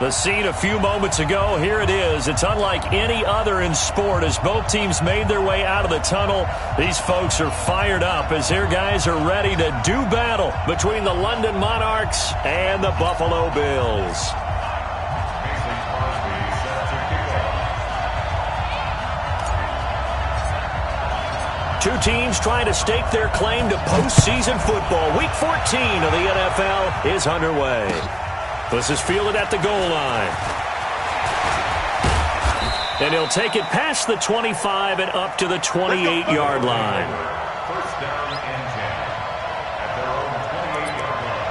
The scene a few moments ago, here it is. It's unlike any other in sport as both teams made their way out of the tunnel. These folks are fired up as their guys are ready to do battle between the London Monarchs and the Buffalo Bills. Two teams trying to stake their claim to postseason football. Week 14 of the NFL is underway. This is fielded at the goal line. And he'll take it past the 25 and up to the 28-yard line. First down and 10 at their own 28-yard line.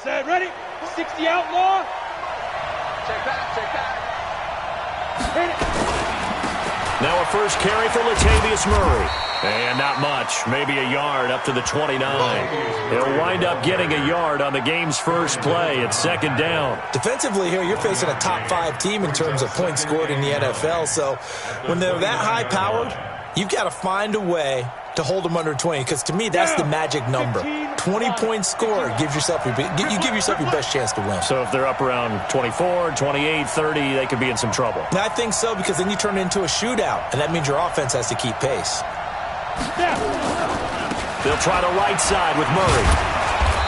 Set, ready? 60 outlaw. Check back. Hit it. Now a first carry for Latavius Murray. And not much, maybe a yard up to the 29. He'll wind up getting a yard on the game's first play. It's second down. Defensively here, you're facing a top 5 team in terms of points scored in the NFL. So when they're that high-powered, you've got to find a way to hold them under 20, because to me, that's the magic number. 20 points scored, you give yourself your best chance to win. So if they're up around 24, 28, 30, they could be in some trouble. And I think so, because then you turn it into a shootout, and that means your offense has to keep pace. They'll try the right side with Murray.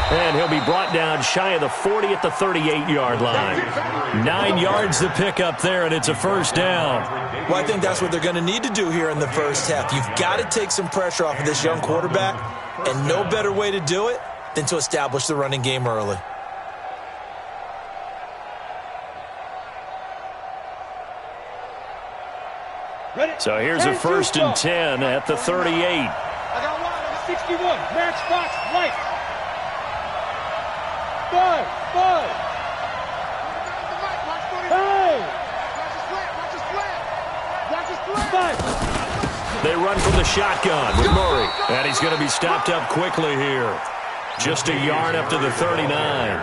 And he'll be brought down shy of the 40 at the 38-yard line. 9 yards to pick up there, and it's a first down. Well, I think that's what they're going to need to do here in the first half. You've got to take some pressure off of this young quarterback, and no better way to do it than to establish the running game early. So here's a first and 10 at the 38. I got one, 61, matchbox light. 5. Hey! They run from the shotgun with Murray. And he's going to be stopped up quickly here. Just a yard up to the 39.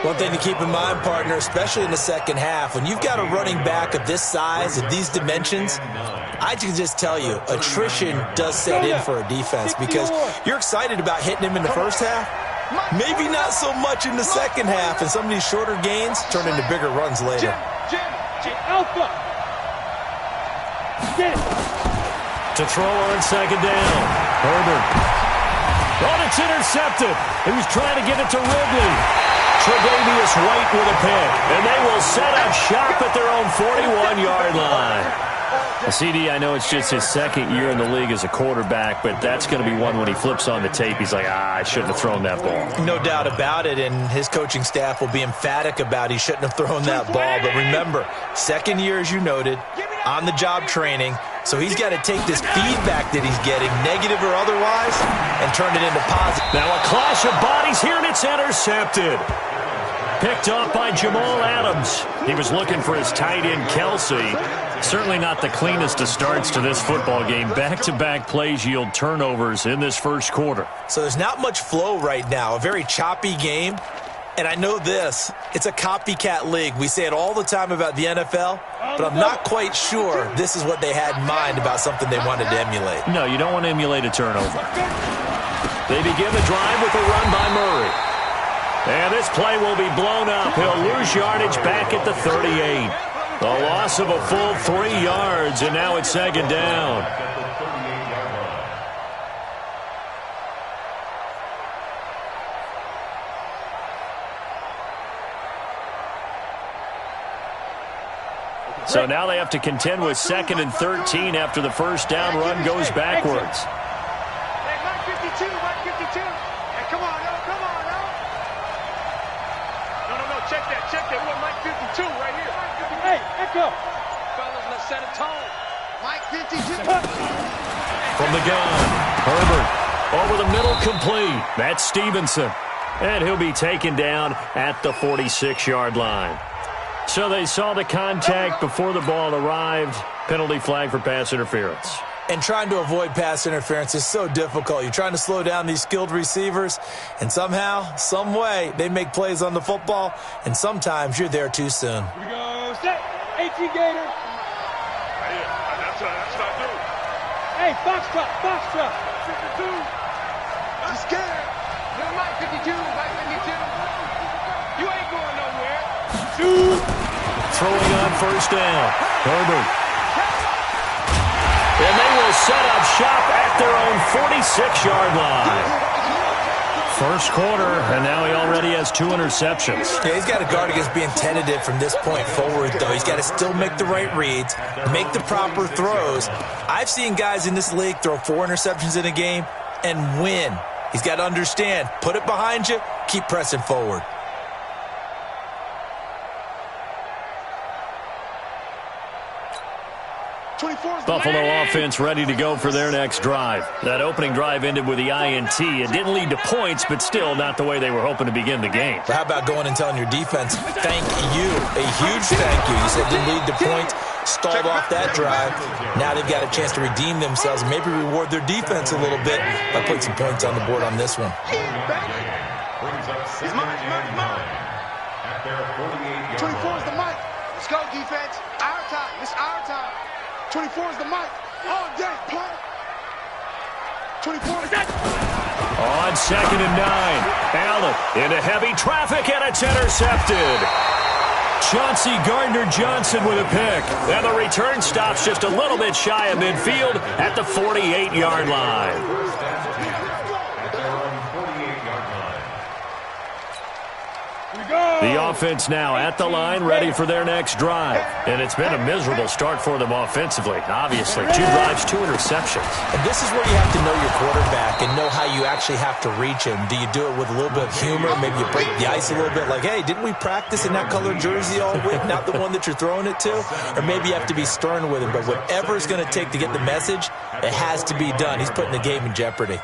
One thing to keep in mind, partner, especially in the second half, when you've got a running back of this size, of these dimensions, I can just tell you, attrition does set in for a defense, because you're excited about hitting him in the first half. Maybe not so much in the second half, and some of these shorter gains turn into bigger runs later. Alpha. Get it. To throw on second down. Herbert. Oh, it's intercepted. He was trying to get it to Ridley. Tre'Davious White with a pick. And they will set up shop at their own 41-yard line. CD, I know it's just his second year in the league as a quarterback, but that's going to be one when he flips on the tape, he's like, I shouldn't have thrown that ball. No doubt about it, and his coaching staff will be emphatic about he shouldn't have thrown that ball. But remember, second year, as you noted, on-the-job training, so he's got to take this feedback that he's getting, negative or otherwise, and turn it into positive. Now a clash of bodies here, and it's intercepted. Picked off by Jamal Adams. He was looking for his tight end, Kelsey. Certainly not the cleanest of starts to this football game. Back-to-back plays yield turnovers in this first quarter. So there's not much flow right now. A very choppy game. And I know this. It's a copycat league. We say it all the time about the NFL, but I'm not quite sure this is what they had in mind about something they wanted to emulate. No, you don't want to emulate a turnover. They begin the drive with a run by Murray. And this play will be blown up. He'll lose yardage back at the 38. A loss of a full 3 yards, and now it's second down. So now they have to contend with 2nd and 13 after the first down run goes backwards. Hey, Mike 52, Mike 52. Hey, come on, no. No, check that. We want Mike 52 right here. Hey, Echo. Fellas, let's set a tone. Mike 52. From the gun, Herbert over the middle, complete. That's Stevenson. And he'll be taken down at the 46-yard line. So they saw the contact before the ball arrived. Penalty flag for pass interference. And trying to avoid pass interference is so difficult. You're trying to slow down these skilled receivers, and somehow, some way, they make plays on the football, and sometimes you're there too soon. Here we go. Set. 18 Gator. That's what I do. Hey, Foxtrot. 52. I'm scared. You're Mike 52, Mike 52. You ain't going nowhere. Shoot. Throwing on first down. Herbert. And they will set up shop at their own 46-yard line. First quarter, and now he already has 2 interceptions. Yeah, he's got to guard against being tentative from this point forward, though. He's got to still make the right reads, make the proper throws. I've seen guys in this league throw 4 interceptions in a game and win. He's got to understand, put it behind you, keep pressing forward. Buffalo offense ready to go for their next drive. That opening drive ended with the INT. It didn't lead to points, but still not the way they were hoping to begin the game. But how about going and telling your defense, thank you, a huge thank you. You said didn't lead to points, stalled off that drive. Now they've got a chance to redeem themselves and maybe reward their defense a little bit by putting some points on the board on this one. It's mine. At their 48-yard 24 is the mic. Let's go, defense. Our time. It's our time. 24 is the mic. All day, play. 24 is that. On 2nd and 9, Allen into heavy traffic, and it's intercepted. Chauncey Gardner-Johnson with a pick. And the return stops just a little bit shy of midfield at the 48-yard line. The offense now at the line, ready for their next drive. And it's been a miserable start for them offensively. Obviously, 2 drives, 2 interceptions. And this is where you have to know your quarterback and know how you actually have to reach him. Do you do it with a little bit of humor? Maybe you break the ice a little bit like, hey, didn't we practice in that colored jersey all week? Not the one that you're throwing it to? Or maybe you have to be stern with him. But whatever it's going to take to get the message, it has to be done. He's putting the game in jeopardy.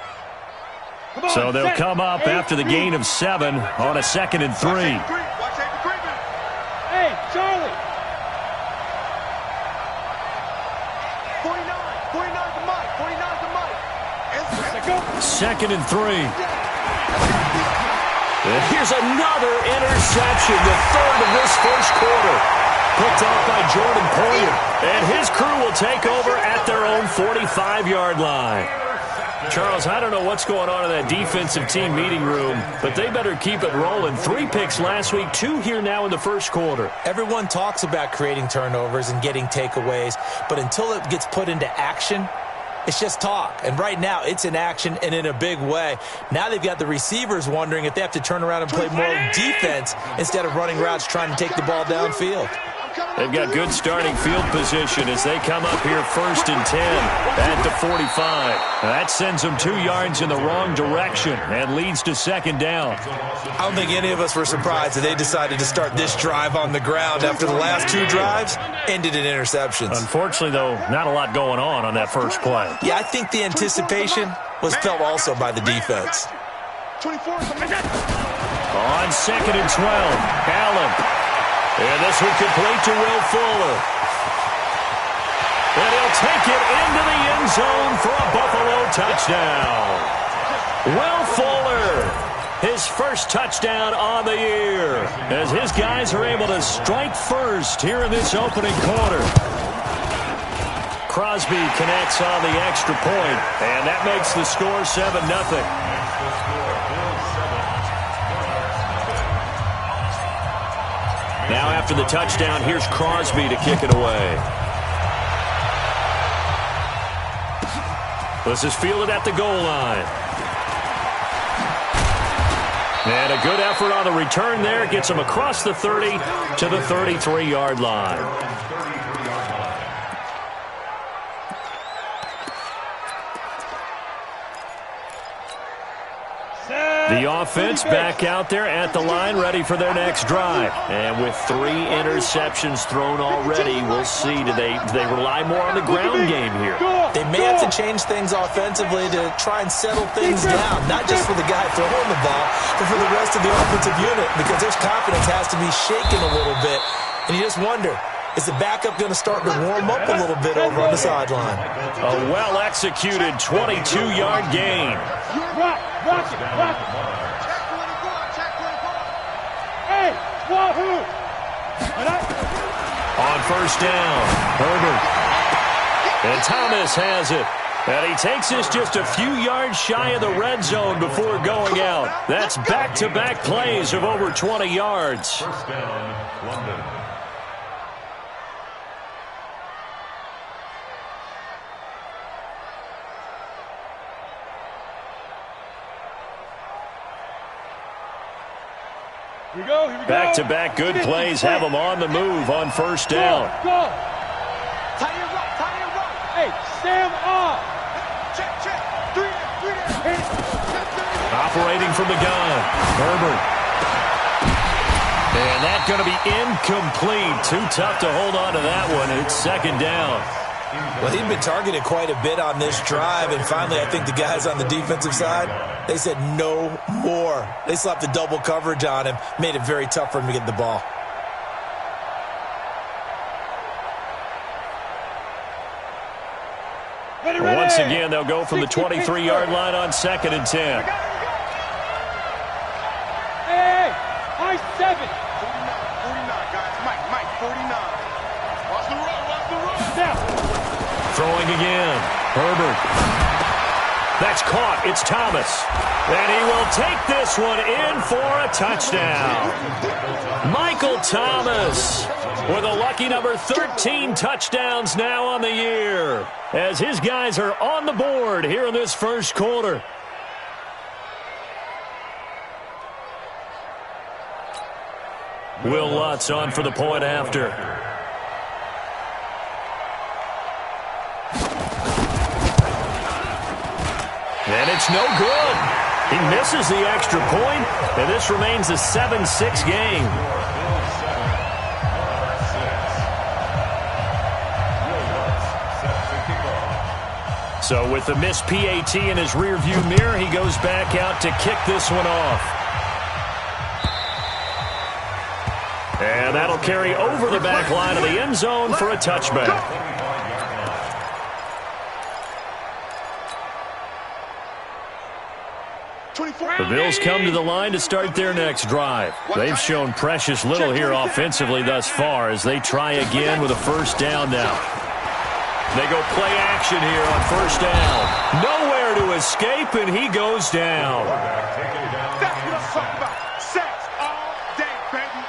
So they'll come up after the gain of 7 on a 2nd and 3. Hey, Charlie. 49 the mic. 49 the mic. 2nd and 3. And here's another interception, the 3rd of this first quarter. Picked off by Jordan Poyer. And his crew will take over at their own 45-yard line. Charles, I don't know what's going on in that defensive team meeting room, but they better keep it rolling. 3 picks last week, 2 here now in the first quarter. Everyone talks about creating turnovers and getting takeaways, but until it gets put into action, it's just talk. And right now, it's in action and in a big way. Now they've got the receivers wondering if they have to turn around and play more defense instead of running routes trying to take the ball downfield. They've got good starting field position as they come up here 1st and 10 at the 45. That sends them 2 yards in the wrong direction and leads to 2nd down. I don't think any of us were surprised that they decided to start this drive on the ground after the last 2 drives ended in interceptions. Unfortunately, though, not a lot going on that first play. Yeah, I think the anticipation was felt also by the defense. 24 is the mic. On 2nd and 12, Allen. And this one complete to Will Fuller. And he'll take it into the end zone for a Buffalo touchdown. Will Fuller, his first touchdown on the year, as his guys are able to strike first here in this opening quarter. Crosby connects on the extra point, and that makes the score 7-0. Now after the touchdown, here's Crosby to kick it away. This is fielded at the goal line. And a good effort on the return there. Gets him across the 30 to the 33-yard line. The offense back out there at the line, ready for their next drive. And with 3 interceptions thrown already, we'll see. Do they rely more on the ground game here? They may have to change things offensively to try and settle things down, not just for the guy throwing the ball, but for the rest of the offensive unit, because their confidence has to be shaken a little bit. And you just wonder, Is the backup going to start to warm up a little bit over on the sideline? A well-executed 22-yard gain. Rock it. Hey, wahoo! On first down, Herbert. And Thomas has it. And he takes us just a few yards shy of the red zone before going out. That's back-to-back plays of over 20 yards. First down, London. Here we go. Back-to-back good plays have them on the move on first down. Go. Tight end right. Hey, Sam off. Check. Three down. Operating from the gun, Herbert. And that's going to be incomplete. Too tough to hold on to that one. It's second down. Well, he'd been targeted quite a bit on this drive, and finally I think the guys on the defensive side, they said no more. They slapped the double coverage on him, made it very tough for him to get the ball. Once again, they'll go from the 23-yard line on 2nd and 10. Hey, high 7. 49, guys. Mike, 49. Watch the run. Now. Throwing again, Herbert. That's caught. It's Thomas. And he will take this one in for a touchdown. Michael Thomas with a lucky number 13 touchdowns now on the year, as his guys are on the board here in this first quarter. Will Lutz on for the point after. And it's no good. He misses the extra point, and this remains a 7-6 game. So with the missed PAT in his rearview mirror, he goes back out to kick this one off. And that'll carry over the back line of the end zone for a touchback. The Bills come to the line to start their next drive. They've shown precious little here offensively thus far as they try again with a first down now. They go play action here on first down. Nowhere to escape, and he goes down. That's what I'm talking about. Sacks all day, baby.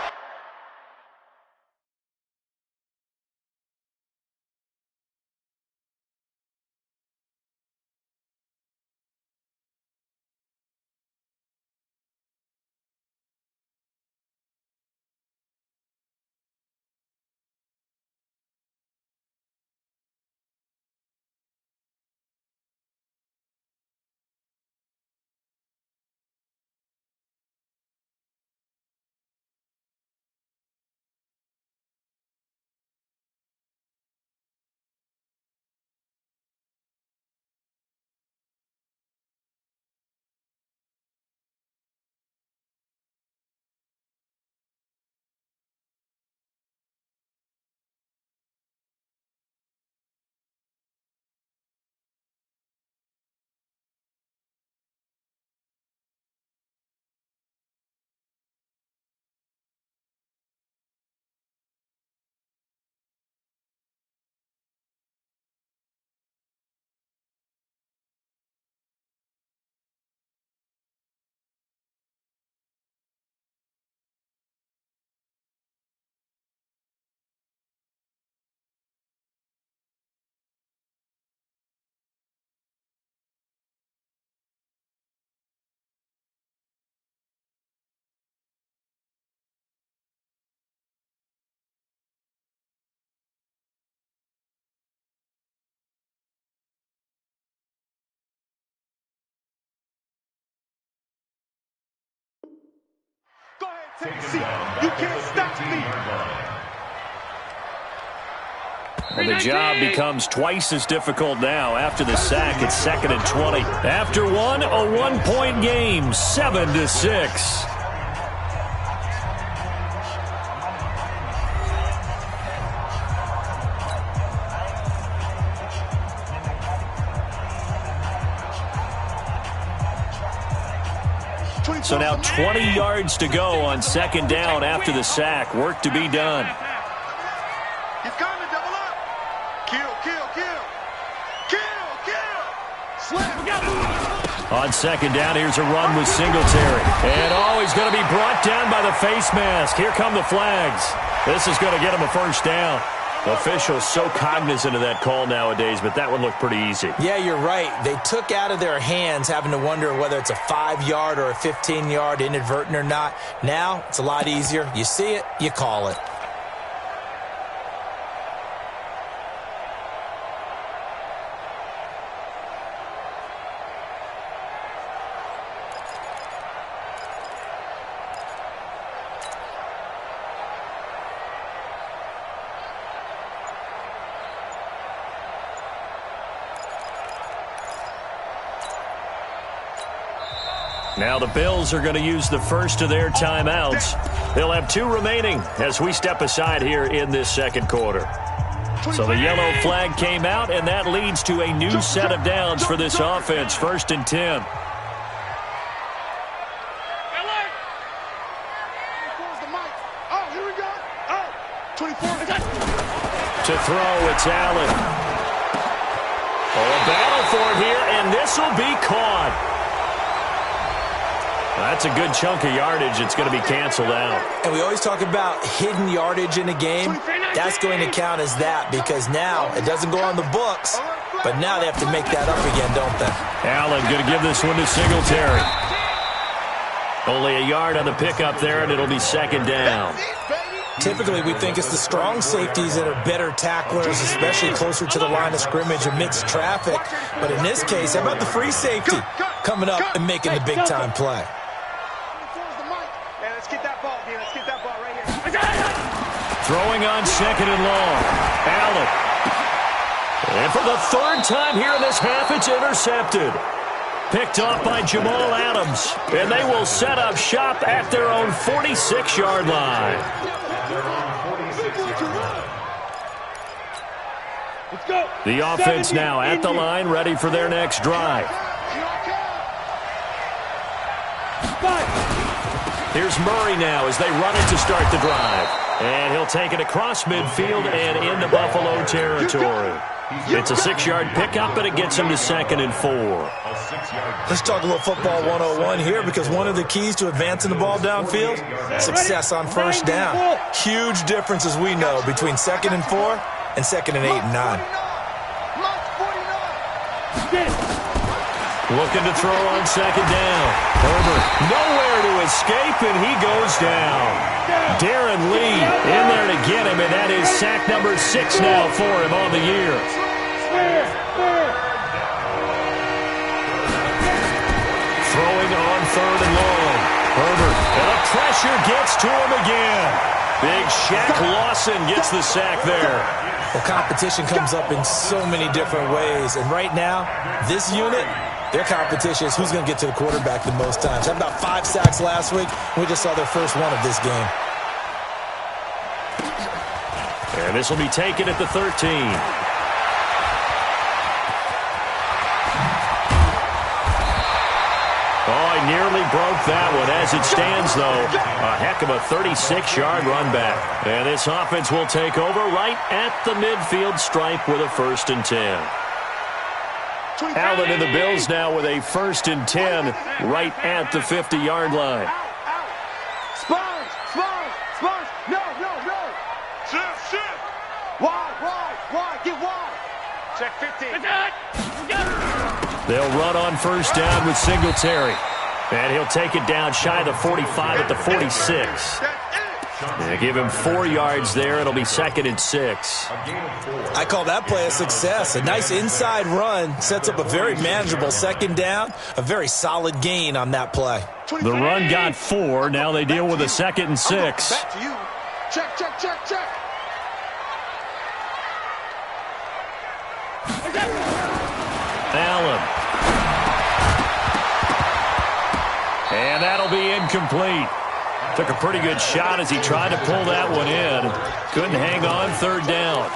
Go ahead, take a seat. You can't stop me. And the job becomes twice as difficult now after the sack. It's 2nd and 20. After one, a one-point game, 7-6. So now 20 yards to go on second down after the sack. Work to be done. He's coming, double up. Kill, kill, kill. Kill, kill. Slam. On second down, here's a run with Singletary. And he's going to be brought down by the face mask. Here come the flags. This is going to get him a first down. Officials so cognizant of that call nowadays, but that one looked pretty easy. Yeah, you're right. They took out of their hands having to wonder whether it's a 5-yard or a 15-yard inadvertent or not. Now, it's a lot easier. You see it, you call it. Now the Bills are going to use the first of their timeouts. They'll have 2 remaining as we step aside here in this second quarter. So the yellow flag came out, and that leads to a new set of downs for this offense. 1st and 10. To throw, it's Allen. A battle for it here, and this will be caught. That's a good chunk of yardage. It's going to be canceled out. And we always talk about hidden yardage in a game. That's going to count as that because now it doesn't go on the books, but now they have to make that up again, don't they? Allen going to give this one to Singletary. Only a yard on the pickup there, and it'll be second down. Typically, we think it's the strong safeties that are better tacklers, especially closer to the line of scrimmage amidst traffic. But in this case, how about the free safety coming up and making the big-time play? Throwing on second and long. Allen. And for the 3rd time here in this half, it's intercepted. Picked off by Jamal Adams. And they will set up shop at their own 46-yard line. Let's go. The offense now at the line, ready for their next drive. Here's Murray now as they run it to start the drive. And he'll take it across midfield and into Buffalo territory. It's a 6-yard pickup, but it gets him to 2nd and 4. Let's talk a little football 101 here because one of the keys to advancing the ball downfield, success on first down. Huge difference, as we know, between 2nd and 4 and 2nd and 8 and 9. Looking to throw on second down. Herbert nowhere to escape, and he goes down. Darren Lee in there to get him, and that is sack number 6 now for him on the year. Throwing on 3rd and long. Herbert, and the pressure gets to him again. Big Shaq Lawson gets the sack there. Well, competition comes up in so many different ways, and right now, this unit, their competition is who's going to get to the quarterback the most times. How about 5 sacks last week? We just saw their first one of this game. And this will be taken at the 13. Oh, he nearly broke that one. As it stands, though, a heck of a 36-yard run back. And this offense will take over right at the midfield stripe with a 1st and 10. Allen and the Bills now with a 1st and 10 right at the 50-yard line. Spurs! No! Shift! Wide! Get wide! Check 15. They'll run on first down with Singletary. And he'll take it down shy of the 45 at the 46. They give him 4 yards there. It'll be 2nd and 6. I call that play a success. A nice inside run sets up a very manageable 2nd down. A very solid gain on that play. The run got 4. Now they deal with a 2nd and 6. Back to you. Check. Allen. And that'll be incomplete. Took a pretty good shot as he tried to pull that one in. Couldn't hang on 3rd down.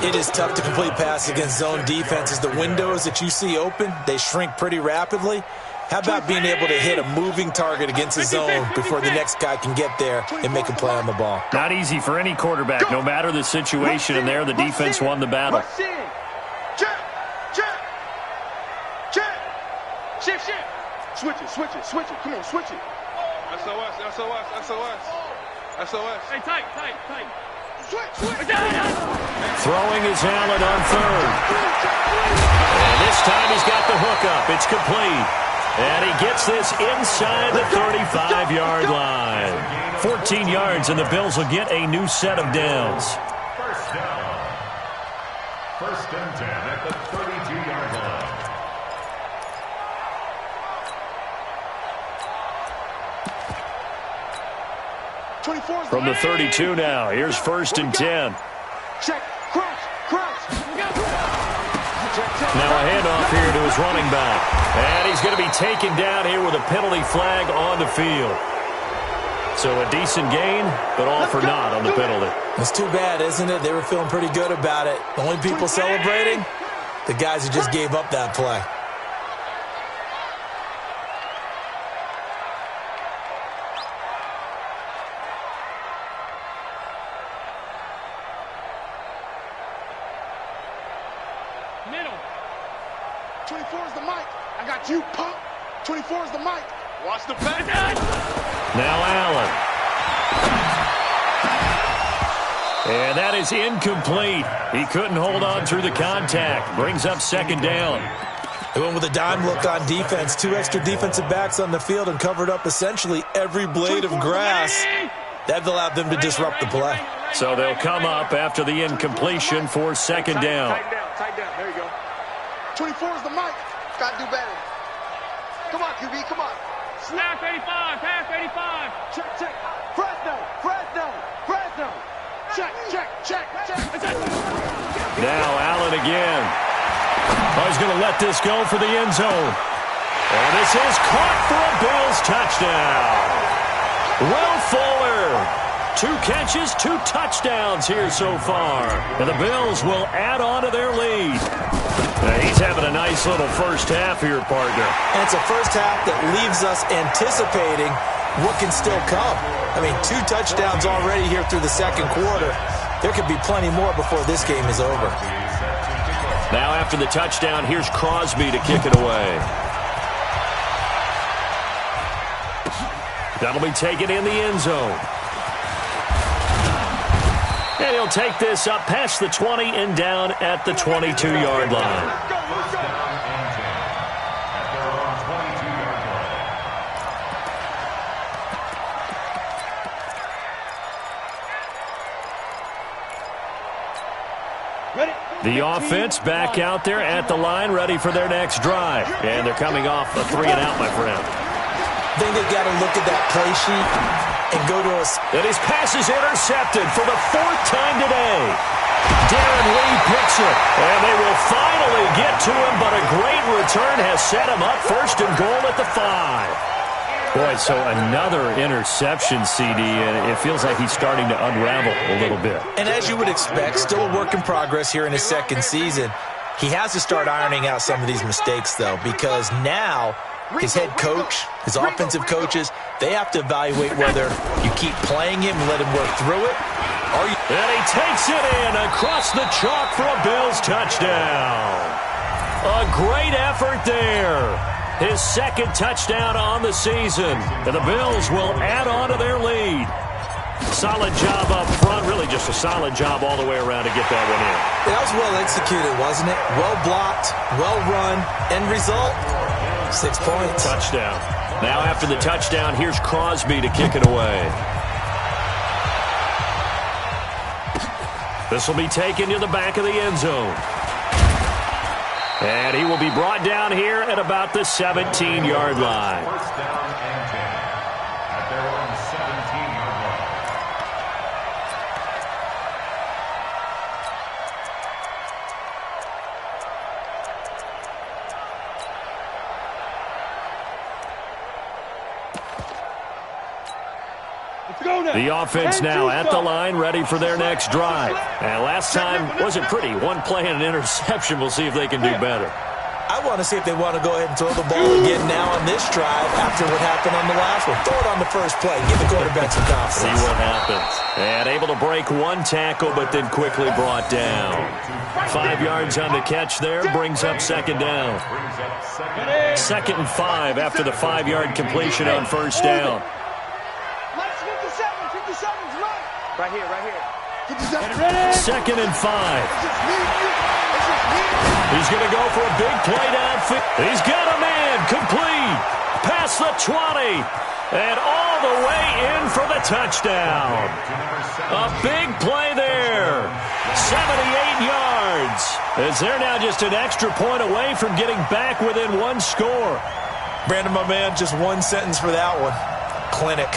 It is tough to complete passes against zone defenses. The windows that you see open, they shrink pretty rapidly. How about being able to hit a moving target against his zone before the next guy can get there and make a play on the ball? Not easy for any quarterback, no matter the situation, and there the defense won the battle. Check. Shift. Switch it. Come on, switch it. SOS. Hey, tight. Switch. Throwing is Allen on third. And this time he's got the hook up. It's complete. And he gets this inside the 35-yard line. 14 yards, and the Bills will get a new set of downs. First down. First and 10 at the 32-yard line. From the 32 now, here's first and 10. Check, crouch. Now a handoff here to his running back. And he's going to be taken down here with a penalty flag on the field. So a decent gain, but all for naught on the penalty. It's too bad, isn't it? They were feeling pretty good about it. The only people celebrating, the guys who just gave up that play. Middle. 24 is the mic. I got you, pump. 24 is the mic. Watch the back. Now Allen. And that is incomplete. He couldn't hold on through the contact. Brings up second down. They went with a dime look on defense. 2 extra defensive backs on the field and covered up essentially every blade of grass. That allowed them to disrupt the play. So they'll come up after the incompletion for second down. Tight down. There you go. 24 is the mic. Got to do better. Come on, QB. Come on. Snap 85. Pass 85. Check. Fresno. Check. Now Allen again. Oh, he's going to let this go for the end zone. And this is caught for a Bills touchdown. Will Fuller. 2 catches, 2 touchdowns here so far. And the Bills will add on to their lead. He's having a nice little first half here, partner. And it's a first half that leaves us anticipating what can still come. I mean, 2 touchdowns already here through the second quarter. There could be plenty more before this game is over. Now after the touchdown, here's Crosby to kick it away. That'll be taken in the end zone. And he'll take this up past the 20 and down at the 22-yard line. First down and 10 at their own 22-yard line. Ready? The offense back out there at the line, ready for their next drive. And they're coming off a 3-and-out, my friend. I think they've got to look at that play sheet and go to us. And his pass is intercepted for the 4th time today. Darren Lee picks it, and they will finally get to him, but a great return has set him up first and goal at the 5. Boy, so another interception, CD, and it feels like he's starting to unravel a little bit. And as you would expect, still a work in progress here in his second season. He has to start ironing out some of these mistakes, though, because now his head coach, his offensive coaches, they have to evaluate whether you keep playing him and let him work through it, or you... And he takes it in across the chalk for a Bills touchdown. A great effort there. His second touchdown on the season. And the Bills will add on to their lead. Solid job up front. Really just a solid job all the way around to get that one in. That was well executed, wasn't it? Well blocked, well run. End result, 6 points. Touchdown. Now after the touchdown, here's Crosby to kick it away. This will be taken to the back of the end zone. And he will be brought down here at about the 17-yard line. First down and 10 at their own 17-yard line. The offense now at the line, ready for their next drive. And last time wasn't pretty. One play and an interception. We'll see if they can do better. I want to see if they want to go ahead and throw the ball again now on this drive after what happened on the last one. Throw it on the first play. Give the quarterback some confidence. See what happens. And able to break one tackle, but then quickly brought down. 5 yards on the catch there. Brings up second down. 2nd and 5 after the 5-yard completion on first down. Right here, right here. 2nd and 5. He's going to go for a big play downfield. He's got a man complete. Past the 20. And all the way in for the touchdown. A big play there. 78 yards. As they're now just an extra point away from getting back within one score. Brandon, my man, just one sentence for that one. Clinic.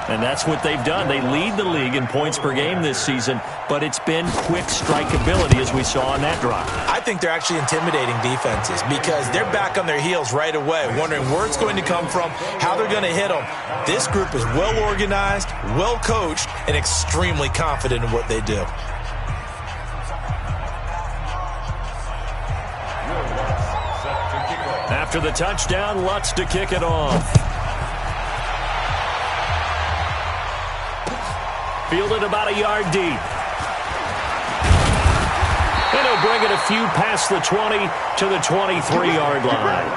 And that's what they've done. They lead the league in points per game this season, but it's been quick strikeability as we saw on that drive. I think they're actually intimidating defenses because they're back on their heels right away, wondering where it's going to come from, how they're going to hit them. This group is well organized, well coached, and extremely confident in what they do. After the touchdown, Lutz to kick it off. Fielded about a yard deep. And he'll bring it a few past the 20 to the 23-yard line.